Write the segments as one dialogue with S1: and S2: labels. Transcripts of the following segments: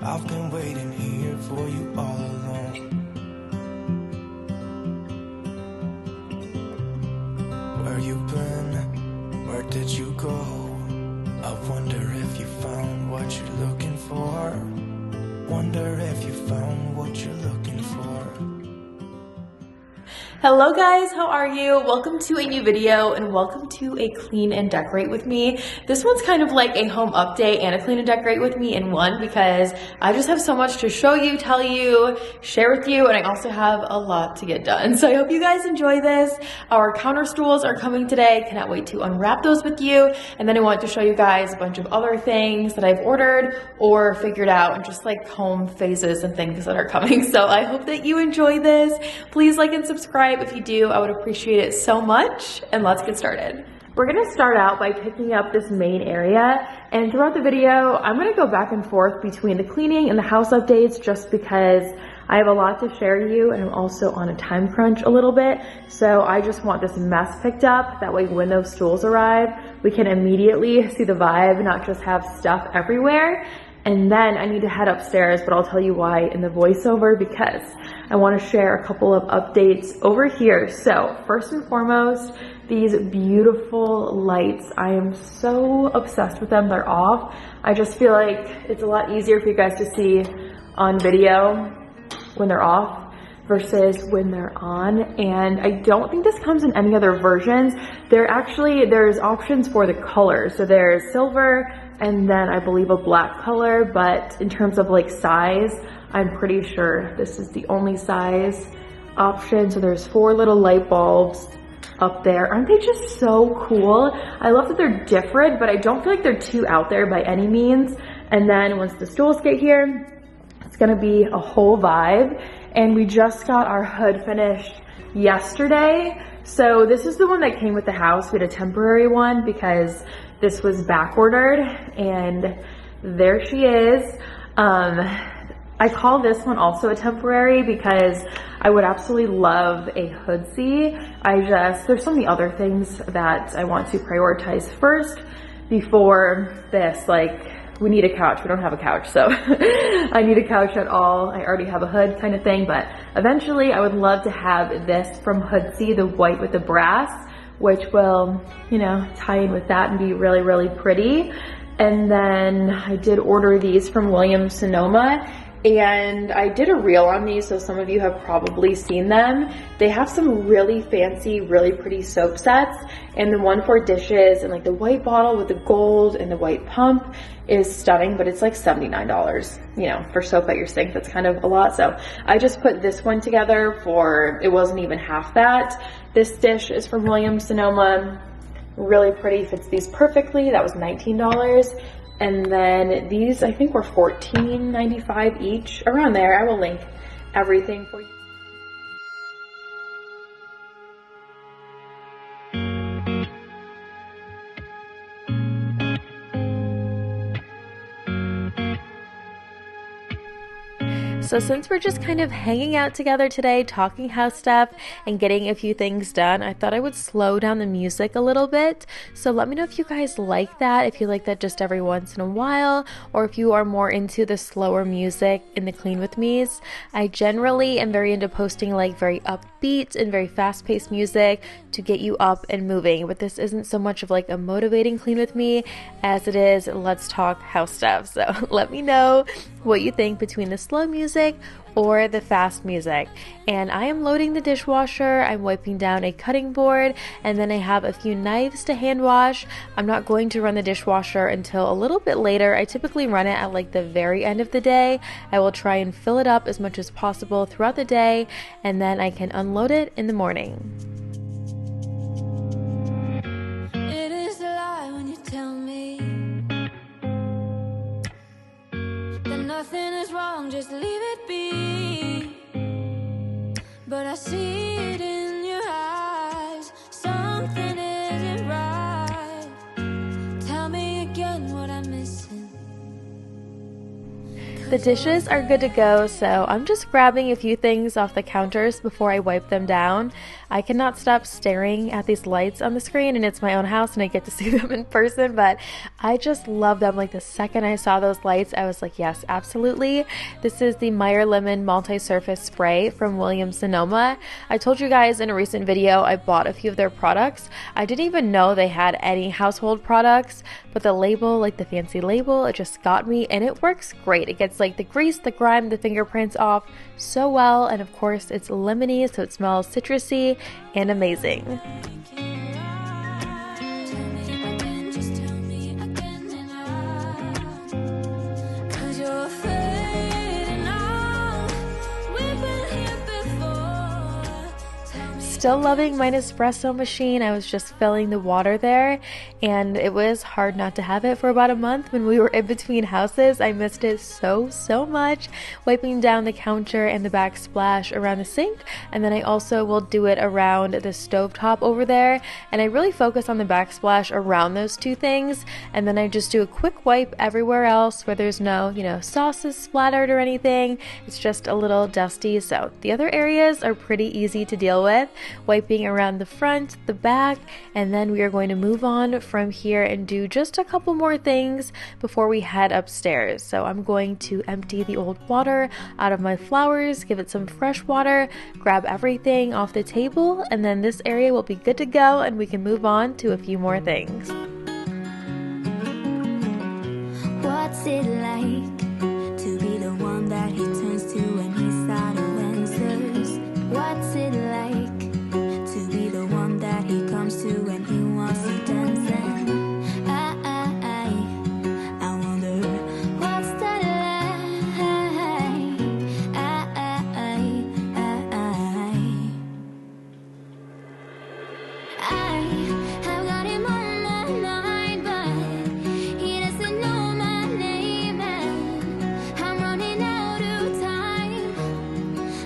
S1: I've been waiting here for you all along. Where you been? Where did you go? I wonder if you found what you're looking for. Wonder if you found what you're looking for.
S2: Hello guys, how are you? Welcome to a new video and welcome to a clean and decorate with me. This one's kind of like a home update and a clean and decorate with me in one because I just have so much to show you, tell you, share with you, and I also have a lot to get done. So I hope you guys enjoy this. Our counter stools are coming today. Cannot wait to unwrap those with you. And then I want to show you guys a bunch of other things that I've ordered or figured out and just like home phases and things that are coming. So I hope that you enjoy this. Please like and subscribe. If you do, I would appreciate it so much, and let's get started. We're gonna start out by picking up this main area, and throughout the video, I'm gonna go back and forth between the cleaning and the house updates just because I have a lot to share you, and I'm also on a time crunch a little bit, so I just want this mess picked up. That way when those stools arrive, we can immediately see the vibe, not just have stuff everywhere. And then I need to head upstairs, but I'll tell you why in the voiceover because I want to share a couple of updates over here. So first and foremost, these beautiful lights. I am so obsessed with them. They're off. I just feel like it's a lot easier for you guys to see on video when they're off versus when they're on. And I don't think this comes in any other versions. There's options for the colors. So there's silver, and then I believe a black color, but in terms of like size, I'm pretty sure this is the only size option. So there's 4 little light bulbs up there. Aren't they just so cool? I love that they're different, but I don't feel like they're too out there by any means. And then once the stools get here, it's gonna be a whole vibe. And we just got our hood finished yesterday. So this is the one that came with the house. We had a temporary one because this was back ordered, and there she is. I call this one also a temporary because I would absolutely love a hoodsie. There's so many other things that I want to prioritize first before this. Like, we need a couch. We don't have a couch, so I need a couch at all. I already have a hood kind of thing, but eventually I would love to have this from Hoodsie, the white with the brass, which will, you know, tie in with that and be really, really pretty. And then I did order these from Williams Sonoma, and I did a reel on these, so some of you have probably seen them. They have some really fancy, really pretty soap sets, and the one for dishes and like the white bottle with the gold and the white pump is stunning, but it's like $79, you know, for soap at your sink. That's kind of a lot. So I just put this one together for, it wasn't even half that. This dish is from Williams Sonoma, really pretty, fits these perfectly. That was $19. And then these, I think, were $14.95 each, around there. I will link everything for you. So since we're just kind of hanging out together today, talking house stuff and getting a few things done, I thought I would slow down the music a little bit. So let me know if you guys like that, if you like that just every once in a while, or if you are more into the slower music in the clean with me's. I generally am very into posting like very upbeat and very fast-paced music to get you up and moving, but this isn't so much of like a motivating clean with me as it is let's talk house stuff. So let me know what you think between the slow music or the fast music. And I am loading the dishwasher, I'm wiping down a cutting board, and then I have a few knives to hand wash. I'm not going to run the dishwasher until a little bit later. I typically run it at like the very end of the day. I will try and fill it up as much as possible throughout the day, and then I can unload it in the morning.
S3: It is a lie when you tell me that nothing is wrong, just leave it be. But I see it in your eyes, something isn't right. Tell me again what I'm missing.
S2: The dishes are good to go, so I'm just grabbing a few things off the counters before I wipe them down. I cannot stop staring at these lights on the screen, and it's my own house and I get to see them in person, but I just love them. Like the second I saw those lights, I was like, yes, absolutely. This is the Meyer Lemon Multi-Surface Spray from Williams-Sonoma. I told you guys in a recent video I bought a few of their products. I didn't even know they had any household products, but the label, like the fancy label, it just got me, and it works great. It gets like the grease, the grime, the fingerprints off so well, and of course it's lemony, so it smells citrusy and amazing. Still loving my Nespresso machine. I was just filling the water there, and it was hard not to have it for about a month when we were in between houses. I missed it so much, wiping down the counter and the backsplash around the sink, and then I also will do it around the stovetop over there, and I really focus on the backsplash around those two things, and then I just do a quick wipe everywhere else where there's no, sauces splattered or anything. It's just a little dusty, so the other areas are pretty easy to deal with. Wiping around the front, the back, and then we are going to move on from here and do just a couple more things before we head upstairs. So I'm going to empty the old water out of my flowers, give it some fresh water, grab everything off the table, and then this area will be good to go and we can move on to a few more things.
S3: What's it like to be the one that he turns to when he's out of answers? What's it like to be the one that he comes to when he wants to dance? And I wonder what's that like? I have got him on my mind, but he doesn't know my name, and I'm running out of time.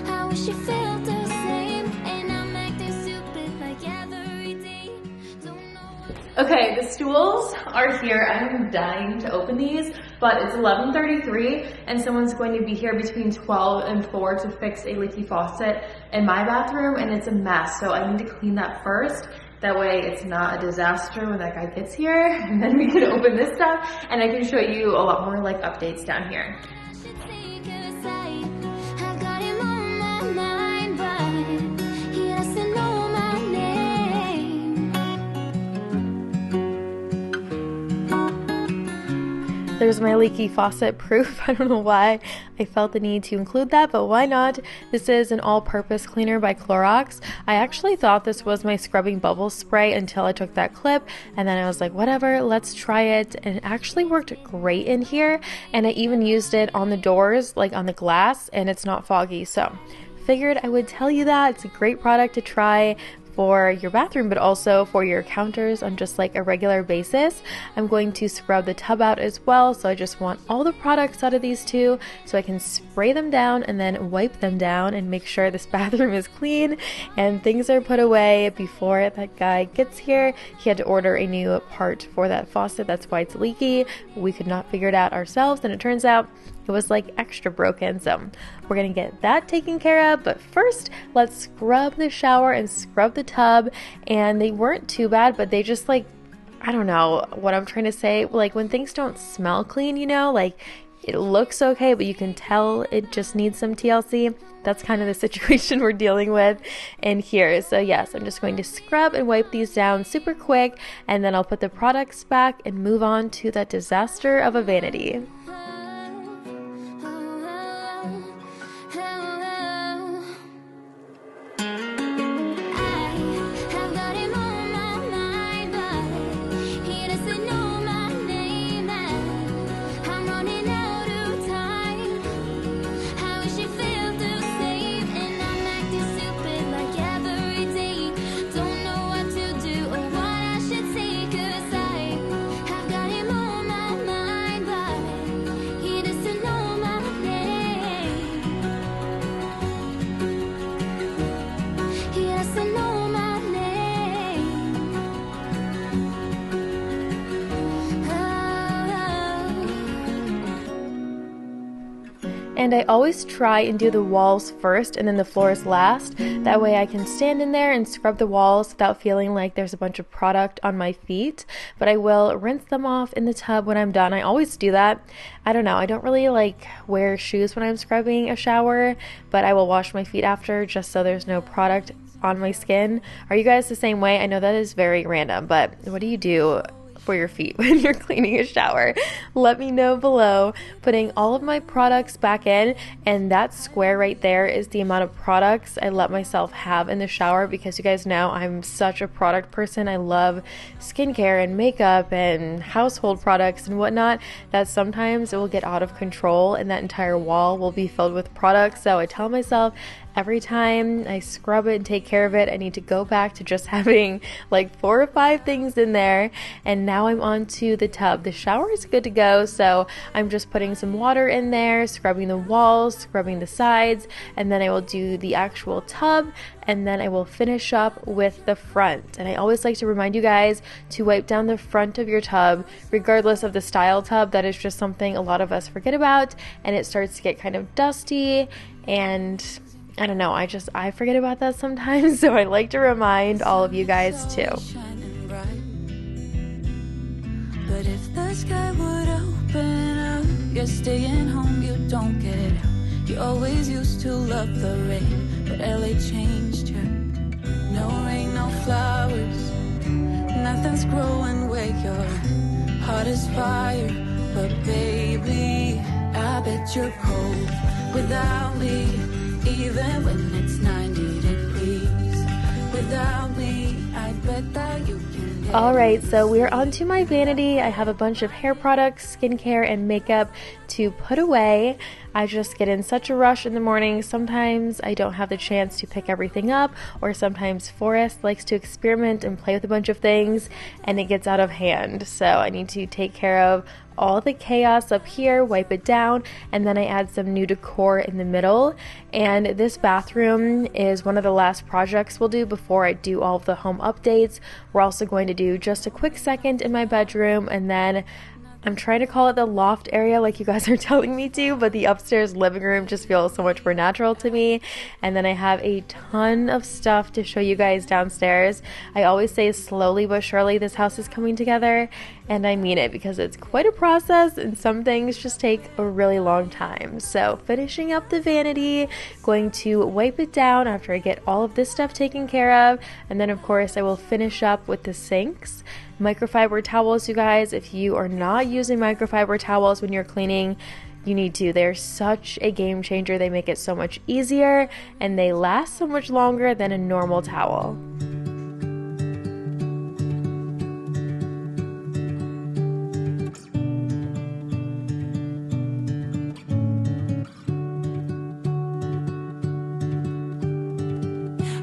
S3: I wish he felt the same, and I'm acting stupid like every day. Don't know what to
S2: Okay, the stools are here. I'm dying to open these, but it's 11:33 and someone's going to be here between 12 and 4 to fix a leaky faucet in my bathroom, and it's a mess, so I need to clean that first. That way it's not a disaster when that guy gets here, and then we can open this stuff and I can show you a lot more like updates down here.
S3: I should take a side. I've got him on my mind, but he doesn't know my name.
S2: There's my leaky faucet proof. I don't know why I felt the need to include that, but why not? This is an all-purpose cleaner by Clorox. I actually thought this was my scrubbing bubble spray until I took that clip, and then I was like, whatever, let's try it, and it actually worked great in here, and I even used it on the doors, like on the glass, and it's not foggy, so figured I would tell you that. It's a great product to try for your bathroom, but also for your counters on just like a regular basis. I'm going to scrub the tub out as well, so I just want all the products out of these two so I can spray them down and then wipe them down and make sure this bathroom is clean and things are put away before that guy gets here. He had to order a new part for that faucet, that's why it's leaky. We could not figure it out ourselves, and it turns out it was like extra broken, so we're gonna get that taken care of. But first, let's scrub the shower and scrub the tub, and they weren't too bad, but they just like, I don't know what I'm trying to say, like when things don't smell clean, like it looks okay, but you can tell it just needs some TLC. That's kind of the situation we're dealing with in here. So yes, I'm just going to scrub and wipe these down super quick, and then I'll put the products back and move on to that disaster of a vanity. And I always try and do the walls first and then the floors last. That way I can stand in there and scrub the walls without feeling like there's a bunch of product on my feet. But I will rinse them off in the tub when I'm done. I always do that. I don't know, I don't really like wear shoes when I'm scrubbing a shower, but I will wash my feet after just so there's no product on my skin. Are you guys the same way? I know that is very random, but what do you do for your feet when you're cleaning a shower? Let me know below. Putting all of my products back in, and that square right there is the amount of products I let myself have in the shower, because you guys know I'm such a product person. I love skincare and makeup and household products and whatnot, that sometimes it will get out of control and that entire wall will be filled with products. So I tell myself every time I scrub it and take care of it, I need to go back to just having like 4 or 5 things in there. And now I'm on to the tub. The shower is good to go, so I'm just putting some water in there, scrubbing the walls, scrubbing the sides, and then I will do the actual tub, and then I will finish up with the front. And I always like to remind you guys to wipe down the front of your tub, regardless of the style tub. That is just something a lot of us forget about, and it starts to get kind of dusty, and I don't know, I forget about that sometimes, so I like to remind all of you guys too.
S3: But if the sky would open up, you're staying home, you don't get out. You always used to love the rain, but LA changed you. No rain, no flowers, nothing's growing where your heart is fire. But baby, I bet you're cold without me. Even when it's 90 degrees, without me, I bet that you can.
S2: Alright, so we're on to my vanity. I have a bunch of hair products, skincare, and makeup to put away. I just get in such a rush in the morning. Sometimes I don't have the chance to pick everything up, or sometimes Forrest likes to experiment and play with a bunch of things, and it gets out of hand. So I need to take care of all the chaos up here, wipe it down, and then I add some new decor in the middle. And this bathroom is one of the last projects we'll do before I do all of the home updates. We're also going to do just a quick second in my bedroom, and then I'm trying to call it the loft area like you guys are telling me to, but the upstairs living room just feels so much more natural to me. And then I have a ton of stuff to show you guys downstairs. I always say slowly but surely this house is coming together, and I mean it, because it's quite a process and some things just take a really long time. So finishing up the vanity, going to wipe it down after I get all of this stuff taken care of, and then of course I will finish up with the sinks. Microfiber towels, you guys, if you are not using microfiber towels when you're cleaning, you need to. They're such a game changer. They make it so much easier, and they last so much longer than a normal towel.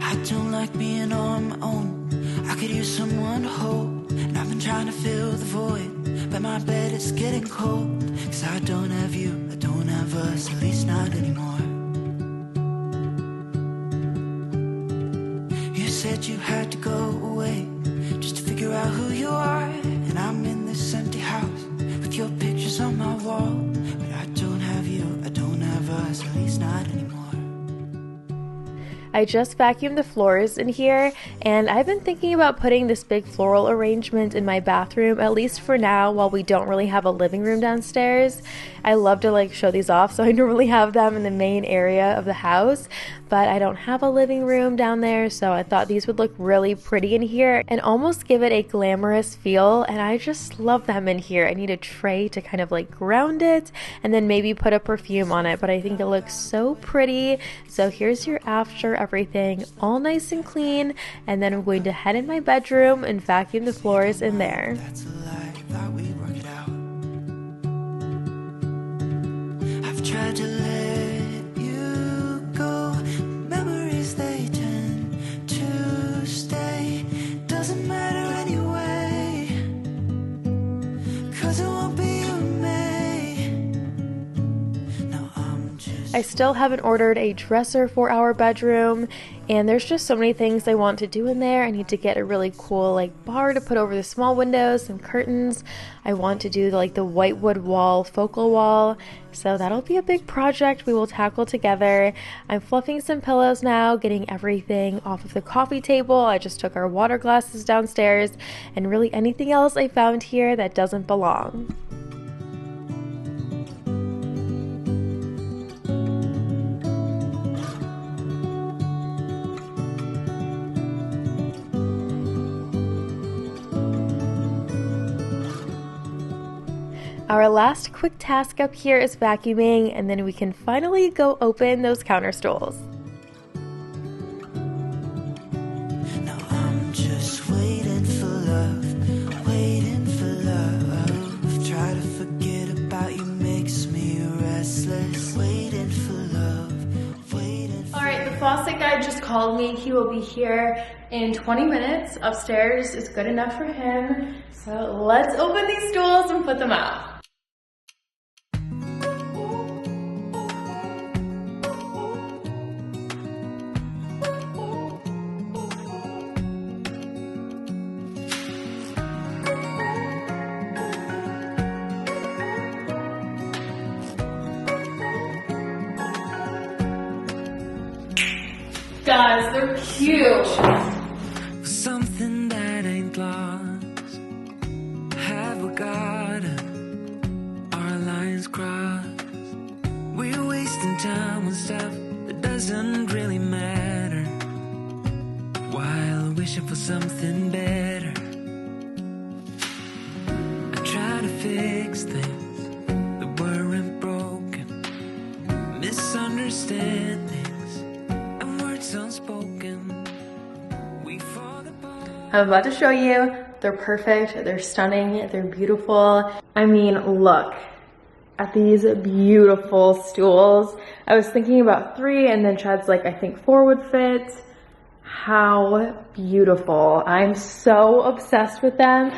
S1: I don't like being on my own. I could use someone to hold. And I've been trying to fill the void, but my bed is getting cold. Cause I don't have you, I don't have us, at least not anymore. You said you had to go away just to figure out who you are. And I'm in this empty house with your pictures on my wall. But I don't have you, I don't have us, at least not anymore.
S2: I just vacuumed the floors in here, and I've been thinking about putting this big floral arrangement in my bathroom, at least for now, while we don't really have a living room downstairs. I love to like show these off, so I normally have them in the main area of the house, but I don't have a living room down there, so I thought these would look really pretty in here and almost give it a glamorous feel, and I just love them in here. I need a tray to kind of like ground it and then maybe put a perfume on it, but I think it looks so pretty. So here's your after everything, all nice and clean, and then I'm going to head in my bedroom and vacuum the floors in there.
S1: That's a lie, thought we'd work it out. I've tried to let you go. Memories, they tend to stay. Doesn't matter anyway, cause it won't be you and me. Now I'm just
S2: I still haven't ordered a dresser for our bedroom, and there's just so many things I want to do in there. I need to get a really cool like bar to put over the small windows, some curtains. I want to do like the whitewood wall, focal wall, so that'll be a big project we will tackle together. I'm fluffing some pillows now, getting everything off of the coffee table. I just took our water glasses downstairs, and really anything else I found here that doesn't belong. Our last quick task up here is vacuuming, and then we can finally go open those counter stools.
S1: Now I'm just waiting for love, waiting for love. Try to forget about you makes me restless. Waiting for love, waiting for love.
S2: Alright, the faucet guy just called me. He will be here in 20 minutes. Upstairs is good enough for him. So let's open these stools and put them out. Guys, they're cute.
S1: Something that ain't lost. Have we got our lines crossed? We're wasting time on stuff that doesn't really matter, while wishing for something better. I try to fix things that weren't broken, misunderstandings unspoken. We fall apart.
S2: I'm about to show you. They're perfect, they're stunning, they're beautiful. I mean, look at these beautiful stools. I was thinking about 3, and then Chad's like, I think 4 would fit. How beautiful. I'm so obsessed with them.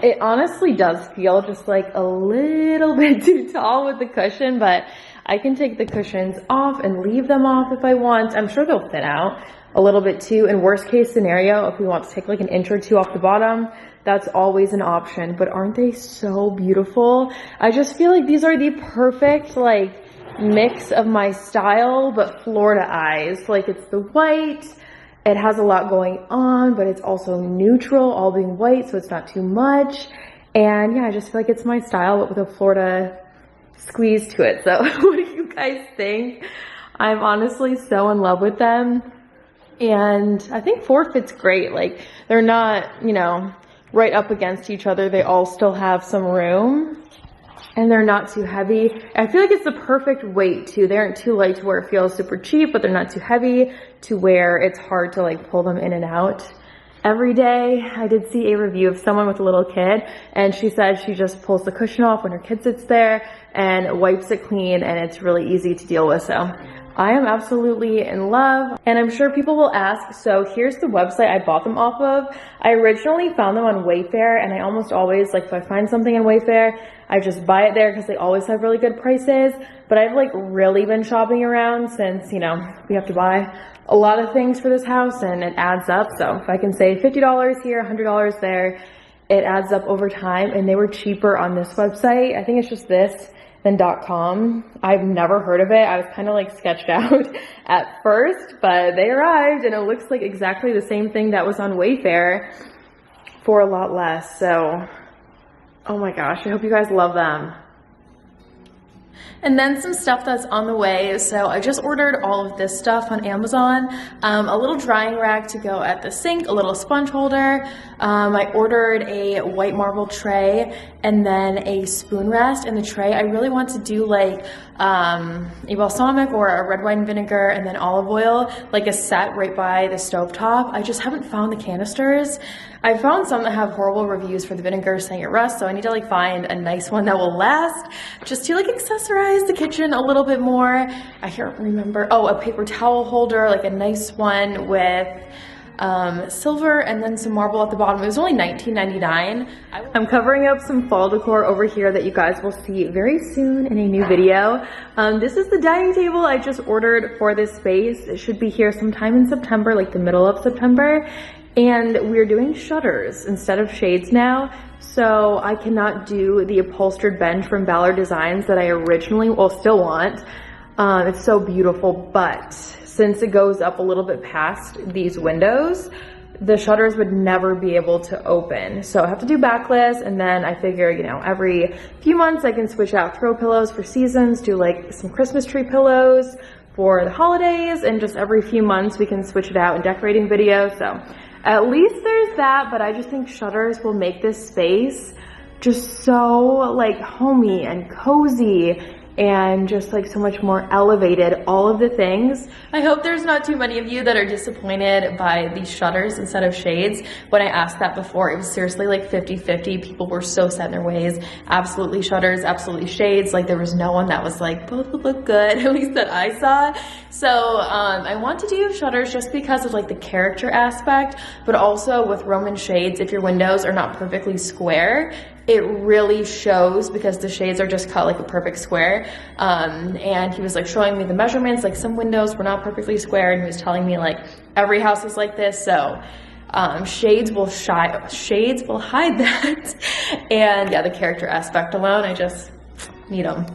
S2: It honestly does feel just like a little bit too tall with the cushion, but I can take the cushions off and leave them off if I want. I'm sure they'll fit out a little bit too. In worst case scenario, if we want to take like an inch or 2 off the bottom, that's always an option. But aren't they so beautiful? I just feel like these are the perfect like mix of my style, but Florida eyes. Like it's the white, it has a lot going on, but it's also neutral, all being white, so it's not too much. And yeah, I just feel like it's my style, but with a Florida squeeze to it. So what do you guys think? I'm honestly so in love with them, and I think 4 fits great. Like they're not, you know, right up against each other. They all still have some room, and they're not too heavy. I feel like it's the perfect weight too. They aren't too light to where it feels super cheap, but they're not too heavy to where it's hard to like pull them in and out every day. I did see a review of someone with a little kid, and she said she just pulls the cushion off when her kid sits there and wipes it clean, and it's really easy to deal with. So I am absolutely in love, and I'm sure people will ask, so here's the website I bought them off of. I originally found them on Wayfair, and I almost always, like if I find something in Wayfair, I just buy it there because they always have really good prices. But I've like really been shopping around since, you know, we have to buy a lot of things for this house and it adds up. So if I can save $50 here, $100 there, it adds up over time. And they were cheaper on this website. I think it's just this than .com. I've never heard of it. I was kind of like sketched out at first, but they arrived and it looks like exactly the same thing that was on Wayfair for a lot less. So, oh my gosh, I hope you guys love them. And then some stuff that's on the way. So I just ordered all of this stuff on Amazon. A little drying rack to go at the sink, a little sponge holder. I ordered a white marble tray and then a spoon rest in the tray. I really want to do like a balsamic or a red wine vinegar and then olive oil, like a set right by the stovetop. I just haven't found the canisters. I found some that have horrible reviews for the vinegar saying it rusts, so I need to like find a nice one that will last, just to like accessorize the kitchen a little bit more. I can't remember. Oh, a paper towel holder, like a nice one with silver and then some marble at the bottom. It was only $19.99. I'm covering up some fall decor over here that you guys will see very soon in a new video. This is the dining table I just ordered for this space. It should be here sometime in September, like the middle of September. And we're doing shutters instead of shades now. So I cannot do the upholstered bench from Ballard Designs that I originally, well, still want. It's so beautiful, but since it goes up a little bit past these windows, the shutters would never be able to open. So I have to do backless, and then I figure, you know, every few months I can switch out throw pillows for seasons, do like some Christmas tree pillows for the holidays, and just every few months we can switch it out in decorating videos. So at least there's that, but I just think shutters will make this space just so like homey and cozy and just like so much more elevated, all of the things. I hope there's not too many of you that are disappointed by these shutters instead of shades. When I asked that before, it was seriously like 50-50. People were so set in their ways. Absolutely shutters, absolutely shades. Like there was no one that was like, both would look good, at least that I saw. So I want to do shutters just because of like the character aspect, but also with Roman shades, if your windows are not perfectly square, it really shows because the shades are just cut like a perfect square. And he was like showing me the measurements, like some windows were not perfectly square, and he was telling me like every house is like this. So shades will hide that. And yeah, the character aspect alone, I just need them.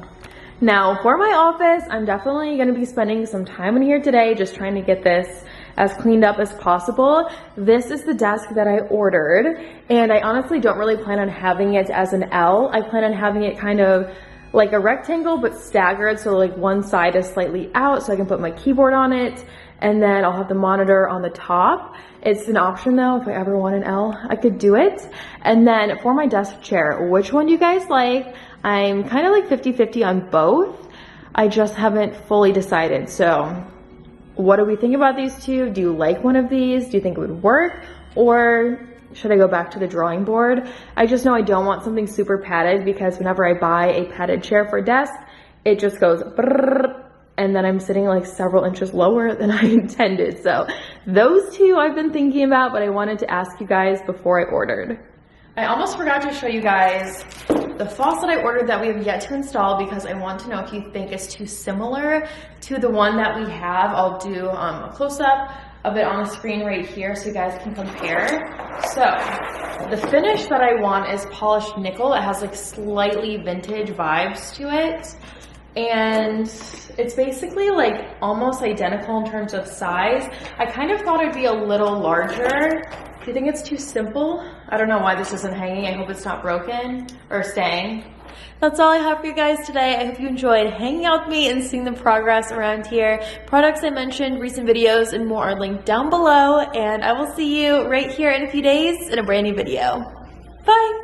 S2: Now for my office, I'm definitely going to be spending some time in here today just trying to get this as cleaned up as possible. This is the desk that I ordered, and I honestly don't really plan on having it as an L. I plan on having it kind of like a rectangle but staggered, so like one side is slightly out so I can put my keyboard on it, and then I'll have the monitor on the top. It's an option though, if I ever want an L, I could do it. And then for my desk chair, which one do you guys like? I'm kind of like 50-50 on both. I just haven't fully decided. So what do we think about these two? Do you like one of these? Do you think it would work? Or should I go back to the drawing board? I just know I don't want something super padded, because whenever I buy a padded chair for a desk, it just goes brrr, and then I'm sitting like several inches lower than I intended. So those two I've been thinking about, but I wanted to ask you guys before I ordered. I almost forgot to show you guys the faucet I ordered that we have yet to install, because I want to know if you think it's too similar to the one that we have. I'll do a close-up of it on the screen right here so you guys can compare. So the finish that I want is polished nickel. It has like slightly vintage vibes to it, and it's basically like almost identical in terms of size. I kind of thought it'd be a little larger. Do you think it's too simple? I don't know why this isn't hanging. I hope it's not broken or staying. That's all I have for you guys today. I hope you enjoyed hanging out with me and seeing the progress around here. Products I mentioned, recent videos, and more are linked down below. And I will see you right here in a few days in a brand new video. Bye!